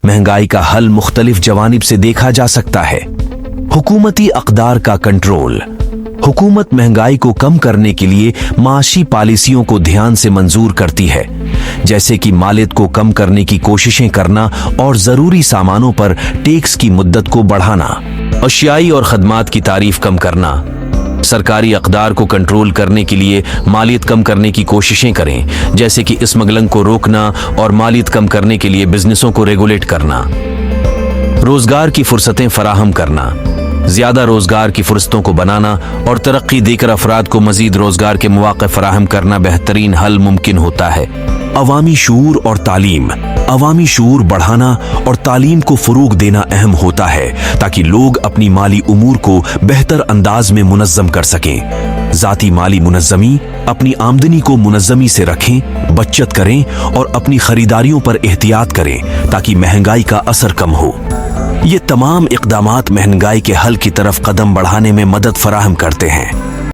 महंगाई का हल मुख्तलिफ जवानिब से देखा जा सकता है। हुकूमती अक़दार का कंट्रोल। हुकूमत महंगाई को कम करने के लिए माशी पॉलिसियों को ध्यान से मंजूर करती है, जैसे कि मालियत को कम करने की कोशिशें करना और ज़रूरी सामानों पर टैक्स की मुद्दत को बढ़ाना। अशियाई और खदमात की तारीफ कम करना। सरकारी अक़दार को कंट्रोल करने के लिए मालियत कम करने की कोशिशें करें, जैसे कि स्मगलिंग को रोकना और मालियत कम करने के लिए बिजनेसों को रेगुलेट करना। रोजगार की फुर्सतें फराहम करना। ज्यादा रोजगार की फुर्सतों को बनाना और तरक्की देकर अफराद को मजीद रोजगार के मौके फराहम करना बेहतरीन हल मुमकिन होता है। अवामी शऊर और तालीम। अवामी शऊर बढ़ाना और तालीम को फरोग देना अहम होता है, ताकि लोग अपनी माली उमूर को बेहतर अंदाज में मुनज़्ज़म कर सकें। ज़ाती माली मुनज़्ज़मी। अपनी आमदनी को मुनज़्ज़मी से रखें, बचत करें और अपनी खरीदारियों पर एहतियात करें, ताकि महंगाई का असर कम हो। ये तमाम इक़दामात महंगाई के हल की तरफ कदम बढ़ाने में मदद फराहम करते हैं।